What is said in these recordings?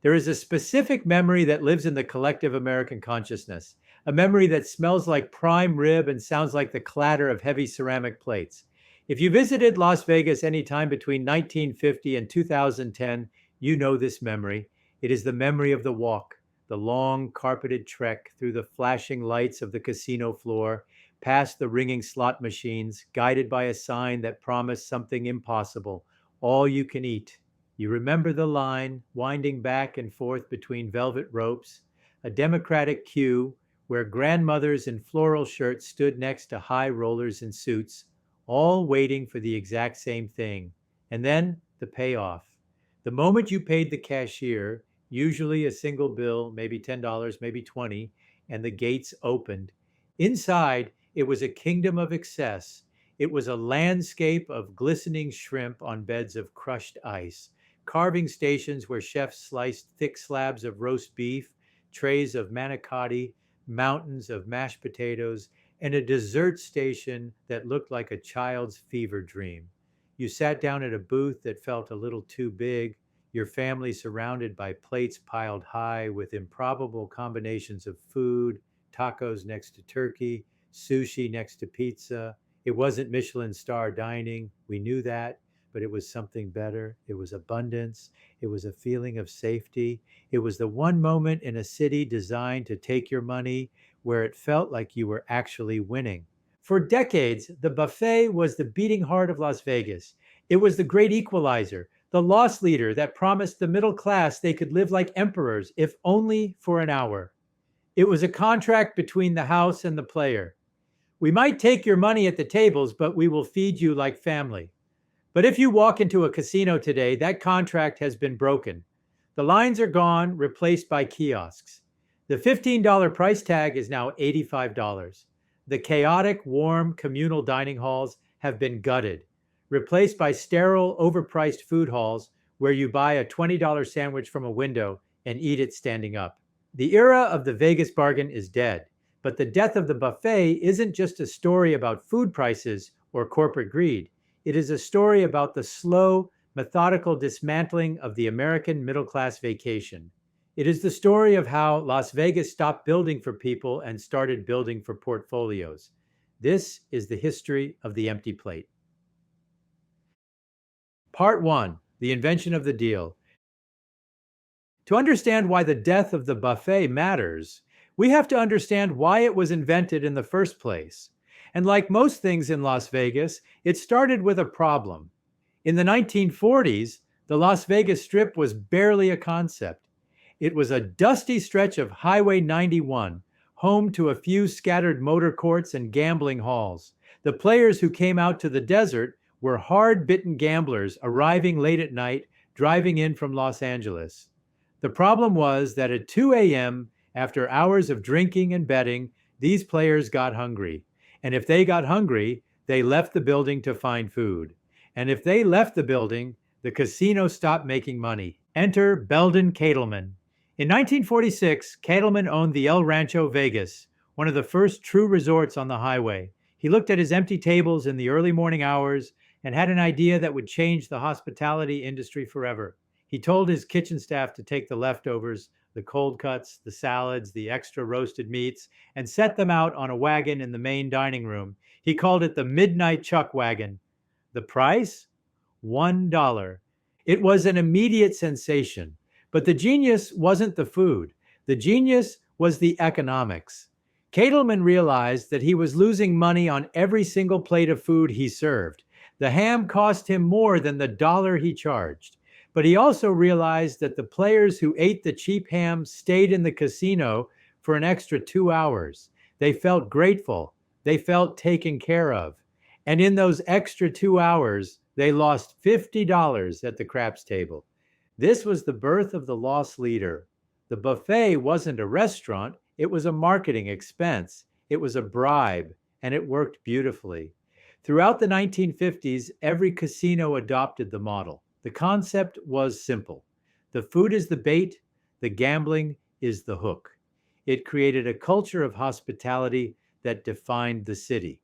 There is a specific memory that lives in the collective American consciousness, a memory that smells like prime rib and sounds like the clatter of heavy ceramic plates. If you visited Las Vegas anytime between 1950 and 2010, you know this memory. It is the memory of the walk, the long carpeted trek through the flashing lights of the casino floor, past the ringing slot machines, guided by a sign that promised something impossible, all you can eat. You remember the line winding back and forth between velvet ropes, a democratic queue where grandmothers in floral shirts stood next to high rollers in suits, all waiting for the exact same thing. And then the payoff. The moment you paid the cashier, usually a single bill, maybe $10, maybe 20, and the gates opened. Inside, it was a kingdom of excess. It was a landscape of glistening shrimp on beds of crushed ice, carving stations where chefs sliced thick slabs of roast beef, trays of manicotti, mountains of mashed potatoes, and a dessert station that looked like a child's fever dream. You sat down at a booth that felt a little too big, your family surrounded by plates piled high with improbable combinations of food, tacos next to turkey, sushi next to pizza. It wasn't Michelin star dining, we knew that, but it was something better. It was abundance. It was a feeling of safety. It was the one moment in a city designed to take your money where it felt like you were actually winning. For decades, the buffet was the beating heart of Las Vegas. It was the great equalizer, the loss leader that promised the middle class they could live like emperors, if only for an hour. It was a contract between the house and the player. We might take your money at the tables, but we will feed you like family. But if you walk into a casino today, that contract has been broken. The lines are gone, replaced by kiosks. The $15 price tag is now $85. The chaotic, warm, communal dining halls have been gutted, replaced by sterile, overpriced food halls where you buy a $20 sandwich from a window and eat it standing up. The era of the Vegas bargain is dead, but the death of the buffet isn't just a story about food prices or corporate greed. It is a story about the slow, methodical dismantling of the American middle-class vacation. It is the story of how Las Vegas stopped building for people and started building for portfolios. This is the history of the empty plate. Part 1, the invention of the deal. To understand why the death of the buffet matters, we have to understand why it was invented in the first place. And like most things in Las Vegas, it started with a problem. In the 1940s, the Las Vegas Strip was barely a concept. It was a dusty stretch of Highway 91, home to a few scattered motor courts and gambling halls. The players who came out to the desert were hard-bitten gamblers arriving late at night, driving in from Los Angeles. The problem was that at 2 a.m., after hours of drinking and betting, these players got hungry. And if they got hungry, they left the building to find food. And if they left the building, the casino stopped making money. Enter Belden Catelman. In 1946, Catelman owned the El Rancho Vegas, one of the first true resorts on the highway. He looked at his empty tables in the early morning hours and had an idea that would change the hospitality industry forever. He told his kitchen staff to take the leftovers, the cold cuts, the salads, the extra roasted meats, and set them out on a wagon in the main dining room. He called it the Midnight Chuck Wagon. The price? $1. It was an immediate sensation. But the genius wasn't the food. The genius was the economics. Catelman realized that he was losing money on every single plate of food he served. The ham cost him more than the dollar he charged. But he also realized that the players who ate the cheap ham stayed in the casino for an extra 2 hours. They felt grateful. They felt taken care of. And in those extra 2 hours, they lost $50 at the craps table. This was the birth of the loss leader. The buffet wasn't a restaurant, it was a marketing expense. It was a bribe, and it worked beautifully. Throughout the 1950s, every casino adopted the model. The concept was simple. The food is the bait, the gambling is the hook. It created a culture of hospitality that defined the city.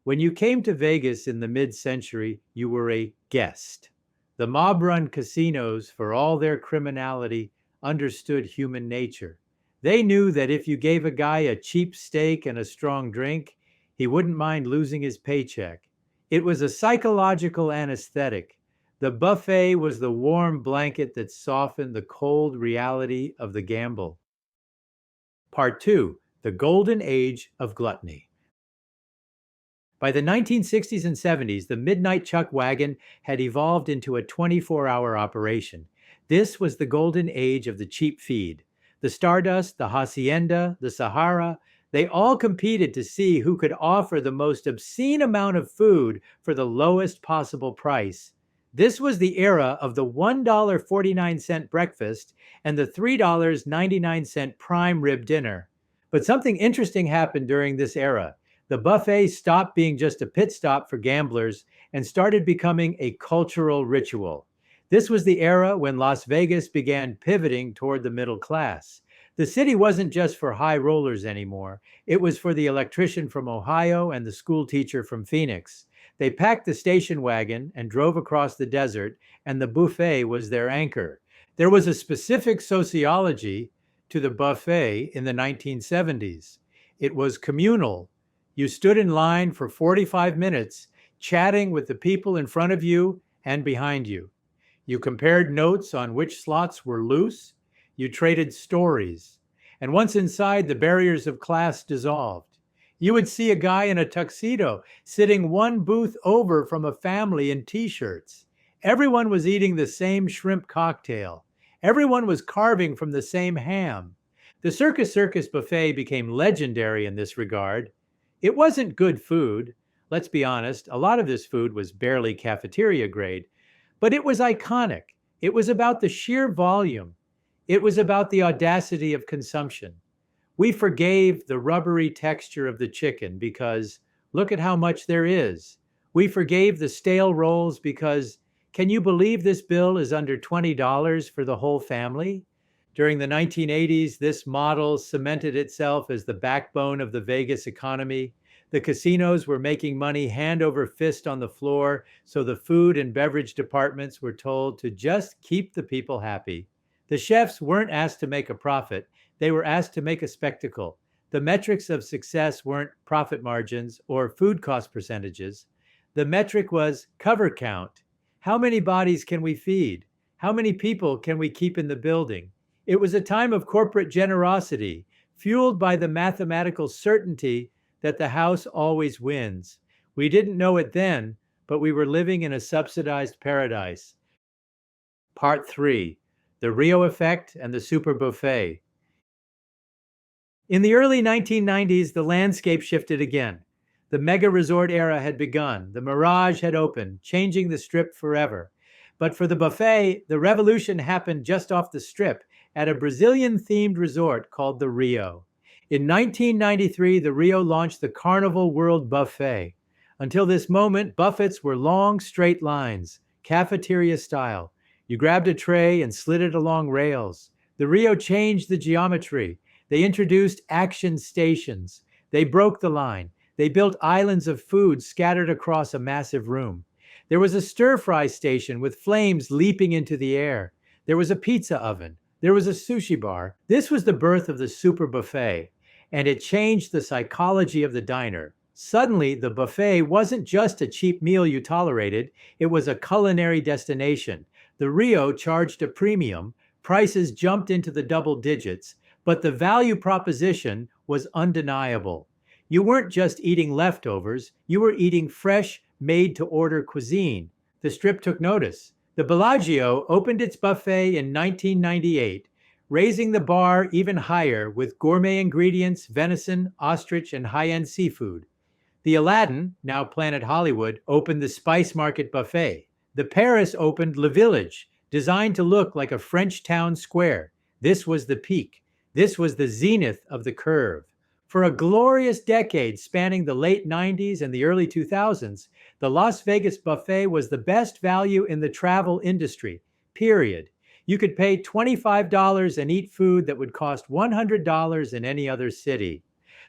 When you came to Vegas in the mid-century, you were a guest. The mob-run casinos, for all their criminality, understood human nature. They knew that if you gave a guy a cheap steak and a strong drink, he wouldn't mind losing his paycheck. It was a psychological anesthetic. The buffet was the warm blanket that softened the cold reality of the gamble. Part 2: The Golden Age of Gluttony. By the 1960s and 70s, the midnight chuck wagon had evolved into a 24-hour operation. This was the golden age of the cheap feed. The Stardust, the Hacienda, the Sahara, they all competed to see who could offer the most obscene amount of food for the lowest possible price. This was the era of the $1.49 breakfast and the $3.99 prime rib dinner. But something interesting happened during this era. The buffet stopped being just a pit stop for gamblers and started becoming a cultural ritual. This was the era when Las Vegas began pivoting toward the middle class. The city wasn't just for high rollers anymore. It was for the electrician from Ohio and the school teacher from Phoenix. They packed the station wagon and drove across the desert, and the buffet was their anchor. There was a specific sociology to the buffet in the 1970s. It was communal. You stood in line for 45 minutes, chatting with the people in front of you and behind you. You compared notes on which slots were loose. You traded stories. And once inside, the barriers of class dissolved. You would see a guy in a tuxedo sitting one booth over from a family in t-shirts. Everyone was eating the same shrimp cocktail. Everyone was carving from the same ham. The Circus Circus buffet became legendary in this regard. It wasn't good food. Let's be honest, a lot of this food was barely cafeteria grade, but it was iconic. It was about the sheer volume. It was about the audacity of consumption. We forgave the rubbery texture of the chicken because look at how much there is. We forgave the stale rolls because can you believe this bill is under $20 for the whole family? During the 1980s, this model cemented itself as the backbone of the Vegas economy. The casinos were making money hand over fist on the floor, so the food and beverage departments were told to just keep the people happy. The chefs weren't asked to make a profit, they were asked to make a spectacle. The metrics of success weren't profit margins or food cost percentages. The metric was cover count. How many bodies can we feed? How many people can we keep in the building? It was a time of corporate generosity, fueled by the mathematical certainty that the house always wins. We didn't know it then, but we were living in a subsidized paradise. Part 3: The Rio Effect and the Super Buffet. In the early 1990s, the landscape shifted again. The mega resort era had begun. The Mirage had opened, changing the Strip forever. But for the buffet, the revolution happened just off the Strip, at a Brazilian-themed resort called the Rio. In 1993, the Rio launched the Carnival World Buffet. Until this moment, buffets were long, straight lines, cafeteria style. You grabbed a tray and slid it along rails. The Rio changed the geometry. They introduced action stations. They broke the line. They built islands of food scattered across a massive room. There was a stir-fry station with flames leaping into the air. There was a pizza oven. There was a sushi bar. This was the birth of the super buffet, and it changed the psychology of the diner. Suddenly, the buffet wasn't just a cheap meal you tolerated, it was a culinary destination. The Rio charged a premium, prices jumped into the double digits, but the value proposition was undeniable. You weren't just eating leftovers, you were eating fresh, made-to-order cuisine. The Strip took notice. The Bellagio opened its buffet in 1998, raising the bar even higher with gourmet ingredients, venison, ostrich, and high-end seafood. The Aladdin, now Planet Hollywood, opened the Spice Market Buffet. The Paris opened Le Village, designed to look like a French town square. This was the peak. This was the zenith of the curve. For a glorious decade spanning the late 90s and the early 2000s, the Las Vegas buffet was the best value in the travel industry, period. You could pay $25 and eat food that would cost $100 in any other city.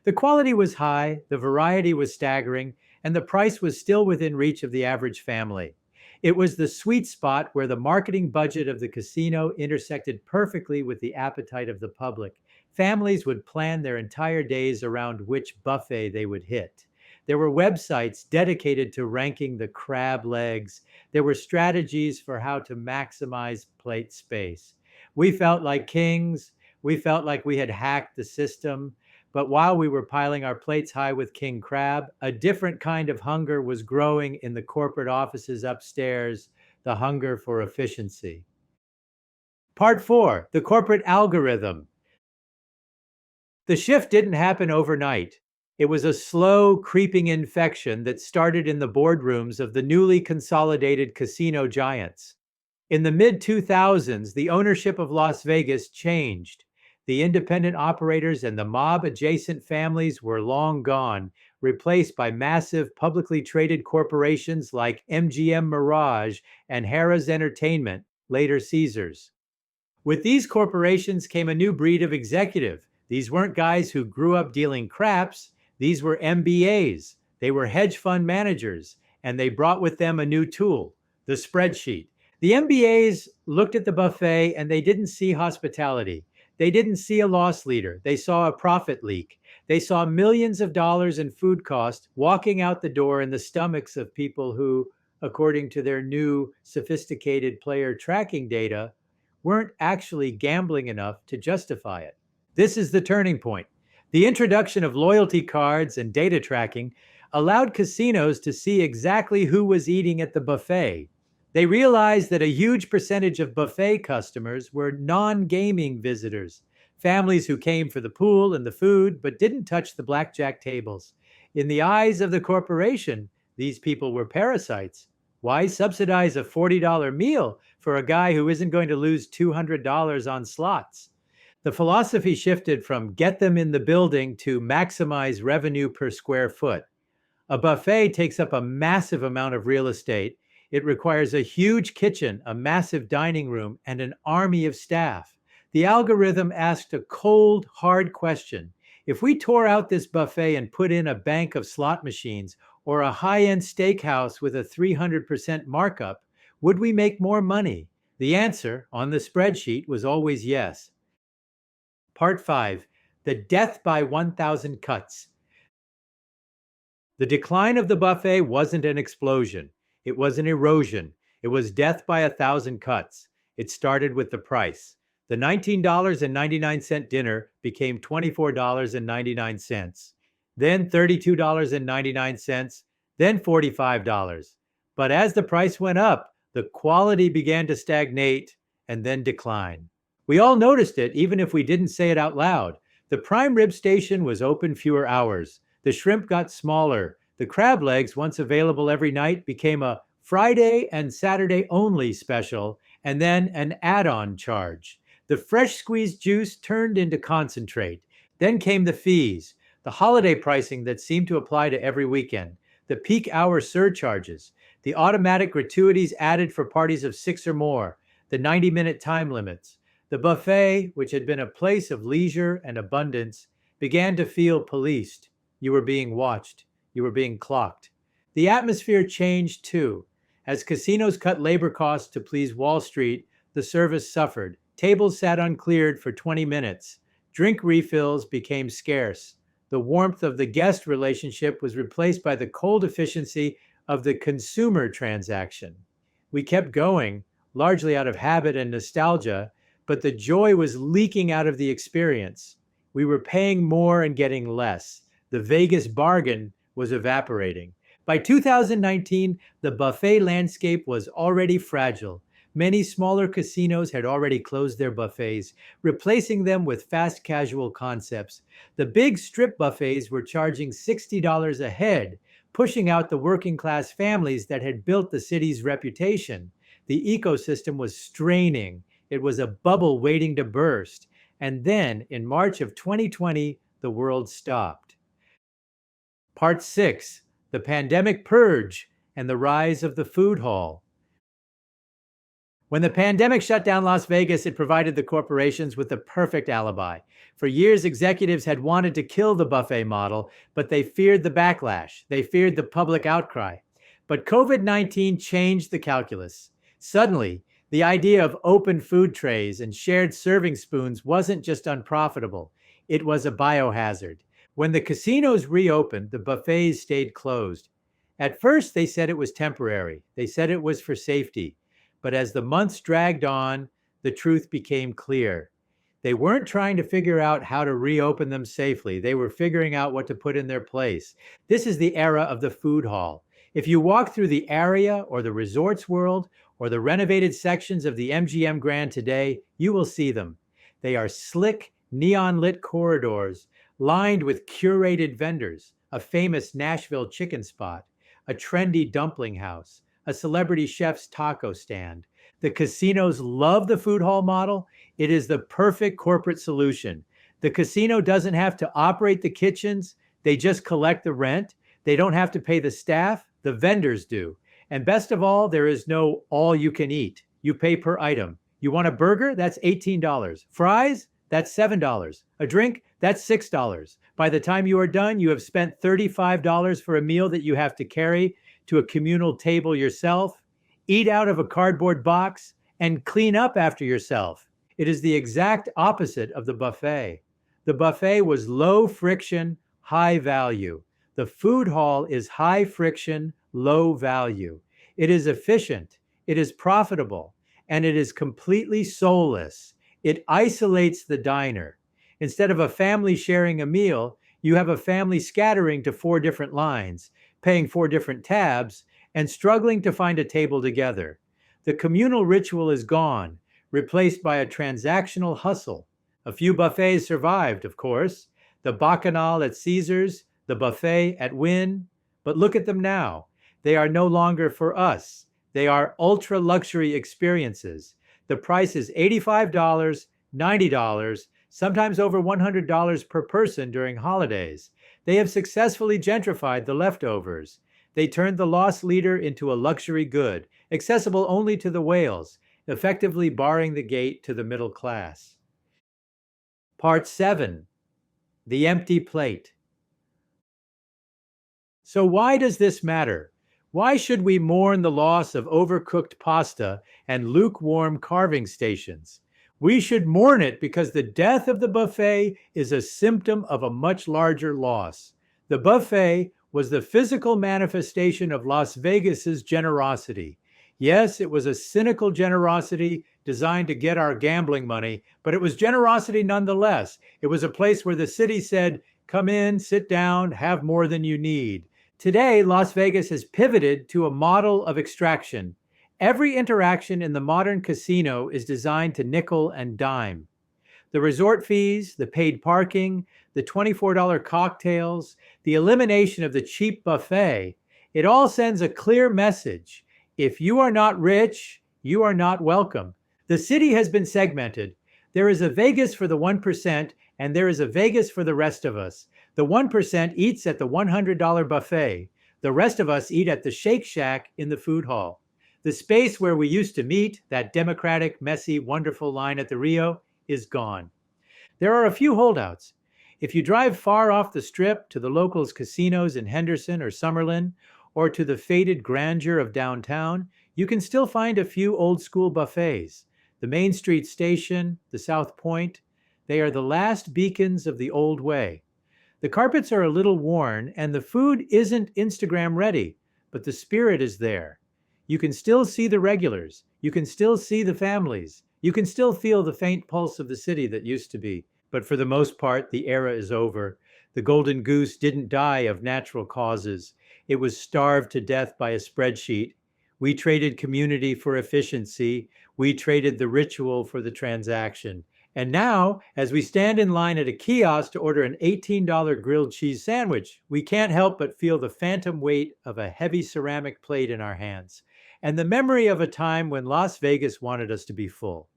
The quality was high, the variety was staggering, and the price was still within reach of the average family. It was the sweet spot where the marketing budget of the casino intersected perfectly with the appetite of the public. Families would plan their entire days around which buffet they would hit. There were websites dedicated to ranking the crab legs. There were strategies for how to maximize plate space. We felt like kings. We felt like we had hacked the system. But while we were piling our plates high with king crab, a different kind of hunger was growing in the corporate offices upstairs, the hunger for efficiency. Part 4, the corporate algorithm. The shift didn't happen overnight. It was a slow, creeping infection that started in the boardrooms of the newly consolidated casino giants. In the mid 2000s, the ownership of Las Vegas changed. The independent operators and the mob adjacent families were long gone, replaced by massive publicly traded corporations like MGM Mirage and Harrah's Entertainment, later Caesars. With these corporations came a new breed of executive. These weren't guys who grew up dealing craps, these were MBAs. They were hedge fund managers, and they brought with them a new tool, the spreadsheet. The MBAs looked at the buffet and they didn't see hospitality. They didn't see a loss leader. They saw a profit leak. They saw millions of dollars in food costs walking out the door in the stomachs of people who, according to their new sophisticated player tracking data, weren't actually gambling enough to justify it. This is the turning point. The introduction of loyalty cards and data tracking allowed casinos to see exactly who was eating at the buffet. They realized that a huge percentage of buffet customers were non-gaming visitors, families who came for the pool and the food but didn't touch the blackjack tables. In the eyes of the corporation, these people were parasites. Why subsidize a $40 meal for a guy who isn't going to lose $200 on slots? The philosophy shifted from get them in the building to maximize revenue per square foot. A buffet takes up a massive amount of real estate. It requires a huge kitchen, a massive dining room, and an army of staff. The algorithm asked a cold, hard question. If we tore out this buffet and put in a bank of slot machines or a high-end steakhouse with a 300% markup, would we make more money? The answer on the spreadsheet was always yes. Part 5, the death by 1,000 cuts. The decline of the buffet wasn't an explosion. It was an erosion. It was death by 1,000 cuts. It started with the price. The $19.99 dinner became $24.99, then $32.99, then $45. But as the price went up, the quality began to stagnate and then decline. We all noticed it, even if we didn't say it out loud. The prime rib station was open fewer hours. The shrimp got smaller. The crab legs, once available every night, became a Friday and Saturday only special, and then an add-on charge. The fresh squeezed juice turned into concentrate. Then came the fees, the holiday pricing that seemed to apply to every weekend, the peak hour surcharges, the automatic gratuities added for parties of 6 or more, the 90-minute time limits. The buffet, which had been a place of leisure and abundance, began to feel policed. You were being watched. You were being clocked. The atmosphere changed too. As casinos cut labor costs to please Wall Street, the service suffered. Tables sat uncleared for 20 minutes. Drink refills became scarce. The warmth of the guest relationship was replaced by the cold efficiency of the consumer transaction. We kept going, largely out of habit and nostalgia, but the joy was leaking out of the experience. We were paying more and getting less. The Vegas bargain was evaporating. By 2019, the buffet landscape was already fragile. Many smaller casinos had already closed their buffets, replacing them with fast casual concepts. The big strip buffets were charging $60 a head, pushing out the working class families that had built the city's reputation. The ecosystem was straining. It was a bubble waiting to burst. And then, in March of 2020, the world stopped. Part 6, the pandemic purge and the rise of the food hall. When the pandemic shut down Las Vegas, it provided the corporations with the perfect alibi. For years, executives had wanted to kill the buffet model, but they feared the backlash. They feared the public outcry. But COVID-19 changed the calculus. Suddenly, the idea of open food trays and shared serving spoons wasn't just unprofitable, it was a biohazard. When the casinos reopened, the buffets stayed closed. At first, they said it was temporary. They said it was for safety. But as the months dragged on, the truth became clear. They weren't trying to figure out how to reopen them safely. They were figuring out what to put in their place. This is the era of the food hall. If you walk through the area or the resorts world or the renovated sections of the MGM Grand today, you will see them. They are slick, neon-lit corridors lined with curated vendors, a famous Nashville chicken spot, a trendy dumpling house, a celebrity chef's taco stand. The casinos love the food hall model. It is the perfect corporate solution. The casino doesn't have to operate the kitchens, they just collect the rent. They don't have to pay the staff, the vendors do. And best of all, there is no all you can eat. You pay per item. You want a burger? That's $18. Fries? That's $7. A drink? That's $6. By the time you are done, you have spent $35 for a meal that you have to carry to a communal table yourself, eat out of a cardboard box, and clean up after yourself. It is the exact opposite of the buffet. The buffet was low friction, high value. The food hall is high friction, low value. It is efficient, it is profitable, and it is completely soulless. It isolates the diner. Instead of a family sharing a meal, you have a family scattering to 4 different lines, paying 4 different tabs, and struggling to find a table together. The communal ritual is gone, replaced by a transactional hustle. A few buffets survived, of course. The Bacchanal at Caesars, the buffet at Wynn. But look at them now. They are no longer for us. They are ultra-luxury experiences. The price is $85, $90, sometimes over $100 per person during holidays. They have successfully gentrified the leftovers. They turned the loss leader into a luxury good, accessible only to the whales, effectively barring the gate to the middle class. Part 7. The Empty Plate. So why does this matter? Why should we mourn the loss of overcooked pasta and lukewarm carving stations? We should mourn it because the death of the buffet is a symptom of a much larger loss. The buffet was the physical manifestation of Las Vegas's generosity. Yes, it was a cynical generosity designed to get our gambling money, but it was generosity nonetheless. It was a place where the city said, come in, sit down, have more than you need. Today, Las Vegas has pivoted to a model of extraction. Every interaction in the modern casino is designed to nickel and dime. The resort fees, the paid parking, the $24 cocktails, the elimination of the cheap buffet, it all sends a clear message. If you are not rich, you are not welcome. The city has been segmented. There is a Vegas for the 1%, and there is a Vegas for the rest of us. The 1% eats at the $100 buffet. The rest of us eat at the Shake Shack in the food hall. The space where we used to meet, that democratic, messy, wonderful line at the Rio, is gone. There are a few holdouts. If you drive far off the strip to the locals' casinos in Henderson or Summerlin, or to the faded grandeur of downtown, you can still find a few old-school buffets. The Main Street Station, the South Point, they are the last beacons of the old way. The carpets are a little worn, and the food isn't Instagram ready, but the spirit is there. You can still see the regulars. You can still see the families. You can still feel the faint pulse of the city that used to be. But for the most part, the era is over. The golden goose didn't die of natural causes. It was starved to death by a spreadsheet. We traded community for efficiency. We traded the ritual for the transaction. And now, as we stand in line at a kiosk to order an $18 grilled cheese sandwich, we can't help but feel the phantom weight of a heavy ceramic plate in our hands, and the memory of a time when Las Vegas wanted us to be full.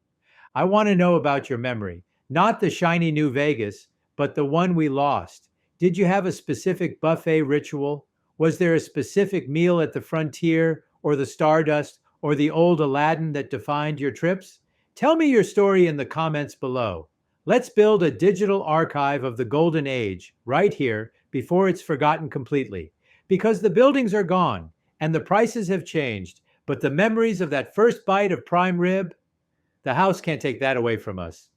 I want to know about your memory, not the shiny new Vegas, but the one we lost. Did you have a specific buffet ritual? Was there a specific meal at the Frontier, or the Stardust, or the old Aladdin that defined your trips? Tell me your story in the comments below. Let's build a digital archive of the golden age right here before it's forgotten completely. Because the buildings are gone And the prices have changed, but the memories of that first bite of prime rib, the house can't take that away from us.